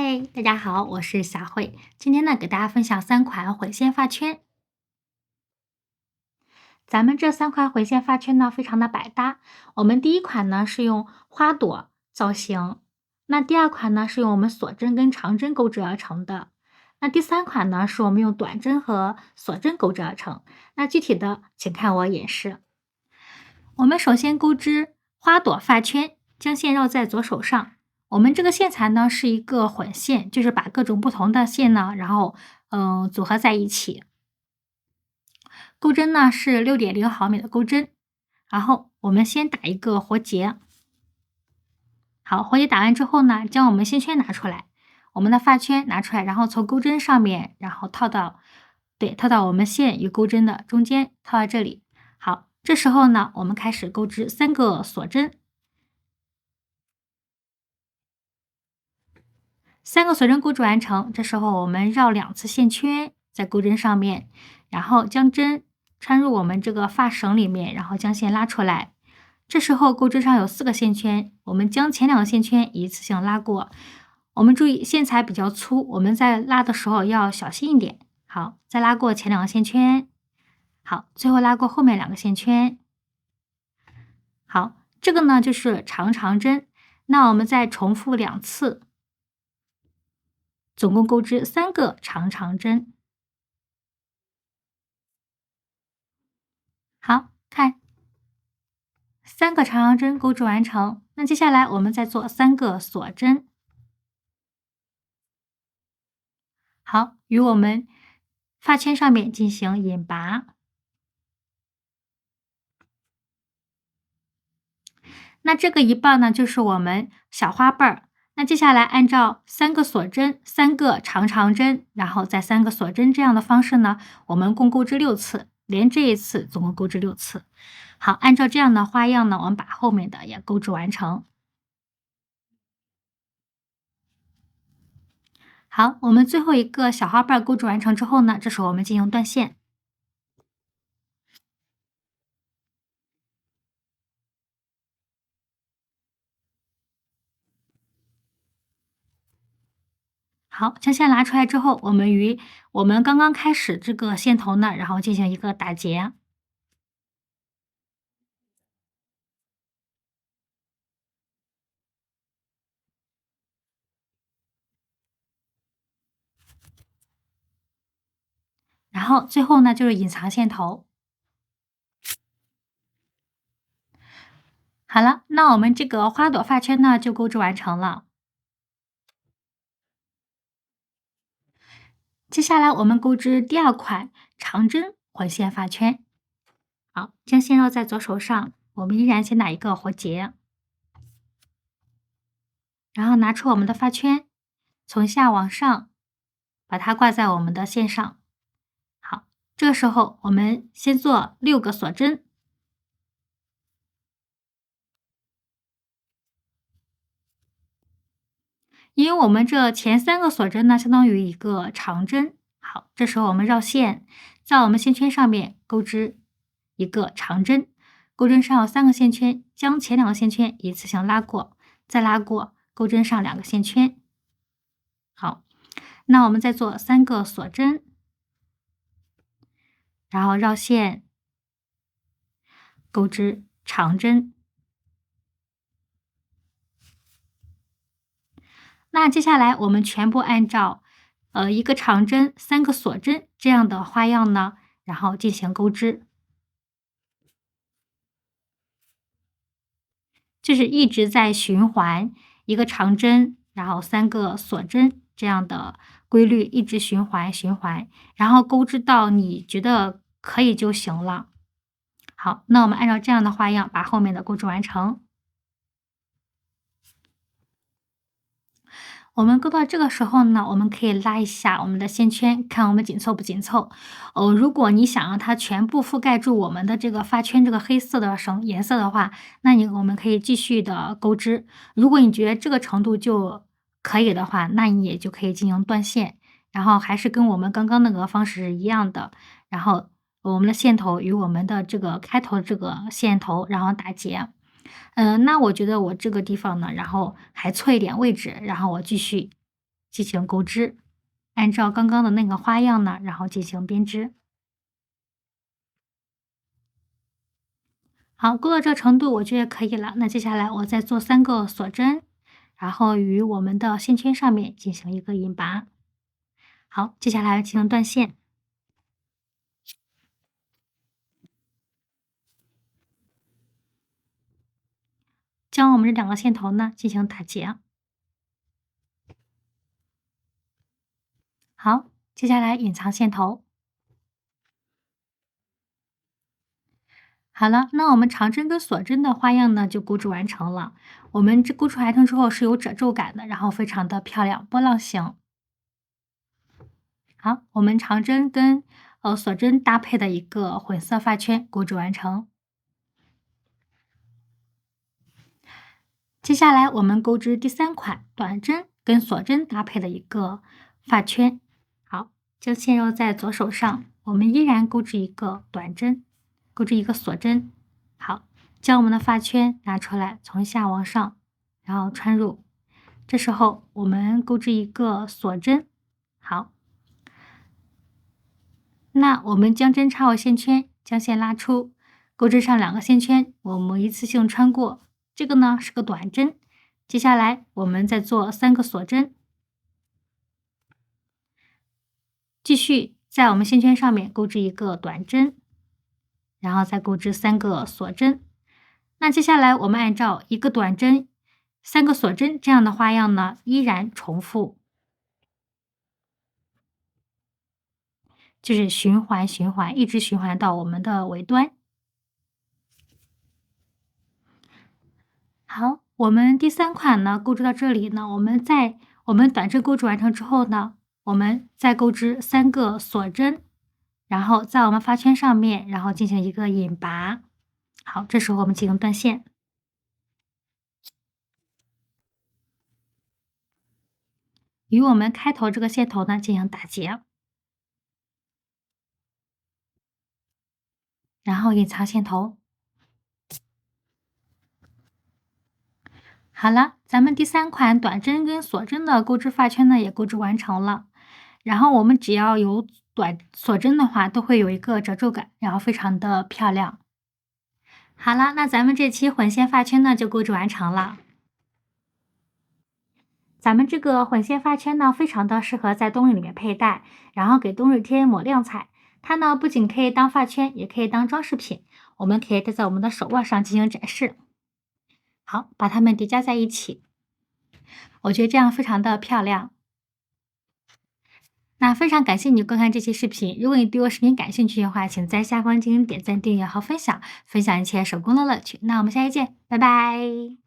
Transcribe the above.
嗨，大家好，我是小慧。今天呢，给大家分享3款混线发圈。咱们这3款混线发圈呢，非常的百搭。我们第一款呢是用花朵造型，那第二款呢是用我们锁针跟长针钩织而成的，那第三款呢是我们用短针和锁针钩织而成。那具体的，请看我演示。我们首先钩织花朵发圈，将线绕在左手上。我们这个线材呢是一个混线，就是把各种不同的线呢，然后组合在一起。钩针呢是6.0毫米的钩针，然后我们先打一个活结。好，活结打完之后呢，将我们线圈拿出来，我们的发圈拿出来，然后从钩针上面，然后套到我们线与钩针的中间，套到这里。好，这时候呢，我们开始钩织3个锁针。3个锁针钩织完成，这时候我们绕2次线圈在钩针上面，然后将针穿入我们这个发绳里面，然后将线拉出来。这时候钩针上有4个线圈，我们将前2个线圈一次性拉过。我们注意线材比较粗，我们在拉的时候要小心一点。好，再拉过前2个线圈。好，最后拉过后面2个线圈。好，这个呢就是长长针。那我们再重复2次。总共钩织3个长长针。好，看3个长长针钩织完成。那接下来我们再做3个锁针。好，与我们发圈上面进行引拔。那这个一半呢，就是我们小花瓣儿。那接下来按照3个锁针、3个长长针，然后再3个锁针这样的方式呢，我们共钩织6次，连这一次总共钩织6次。好，按照这样的花样呢，我们把后面的也钩织完成。好，我们最后一个小花瓣钩织完成之后呢，这时候我们进行断线。好，将线拿出来之后，我们与我们刚刚开始这个线头呢，然后进行一个打结。然后最后呢，就是隐藏线头。好了，那我们这个花朵发圈呢，就钩织完成了。接下来我们钩织第2款长针混线发圈。好，将线绕在左手上，我们依然先打一个活结，然后拿出我们的发圈，从下往上把它挂在我们的线上。好，这个时候我们先做6个锁针。因为我们这前3个锁针呢，相当于一个长针。好，这时候我们绕线，在我们线圈上面钩织一个长针，钩针上有3个线圈，将前2个线圈一次性拉过，再拉过，钩针上2个线圈。好，那我们再做3个锁针，然后绕线，钩织长针。那接下来我们全部按照一个长针、3个锁针这样的花样呢，然后进行钩织。就是一直在循环一个长针，然后3个锁针这样的规律，一直循环，然后钩织到你觉得可以就行了。好，那我们按照这样的花样把后面的钩织完成。我们钩到这个时候呢，我们可以拉一下我们的线圈，看我们紧凑不紧凑。如果你想让它全部覆盖住我们的这个发圈这个黑色的颜色的话，那我们可以继续的钩织。如果你觉得这个程度就可以的话，那你也就可以进行断线，然后还是跟我们刚刚那个方式是一样的。然后我们的线头与我们的这个开头这个线头，然后打结。那我觉得我这个地方呢，然后还错一点位置，然后我继续进行钩织，按照刚刚的那个花样呢，然后进行编织。好，钩到这个程度我觉得可以了。那接下来我再做3个锁针，然后与我们的线圈上面进行一个引拔。好，接下来进行断线。将我们这2个线头呢进行打结。好，接下来隐藏线头。好了，那我们长针跟锁针的花样呢就钩织完成了。我们这钩出来之后是有褶皱感的，然后非常的漂亮，波浪形。好，我们长针跟锁针搭配的一个混色发圈钩织完成。接下来我们钩织第3款短针跟锁针搭配的一个发圈。好，将线绕在左手上，我们依然钩织一个短针，钩织一个锁针。好，将我们的发圈拿出来，从下往上，然后穿入。这时候我们钩织一个锁针。好，那我们将针插入线圈，将线拉出，钩织上2个线圈，我们一次性穿过。这个呢是个短针，接下来我们再做3个锁针，继续在我们线圈上面钩织一个短针，然后再钩织3个锁针。那接下来我们按照1个短针、3个锁针这样的花样呢，依然重复，就是循环循环，一直循环到我们的尾端。好，我们第3款呢钩织到这里呢，我们短针钩织完成之后呢，我们再钩织3个锁针，然后在我们发圈上面，然后进行一个引拔。好，这时候我们进行断线，与我们开头这个线头呢进行打结，然后隐藏线头。好了，咱们第3款短针跟锁针的钩织发圈呢也钩织完成了。然后我们只要有锁针的话，都会有一个褶皱感，然后非常的漂亮。好了，那咱们这期混线发圈呢就钩织完成了。咱们这个混线发圈呢，非常的适合在冬日里面佩戴，然后给冬日添抹亮彩。它呢不仅可以当发圈，也可以当装饰品，我们可以戴在我们的手腕上进行展示。好，把它们叠加在一起，我觉得这样非常的漂亮。那非常感谢你观看这期视频，如果你对我视频感兴趣的话，请在下方进行点赞、订阅和分享，分享一切手工的乐趣。那我们下期见，拜拜。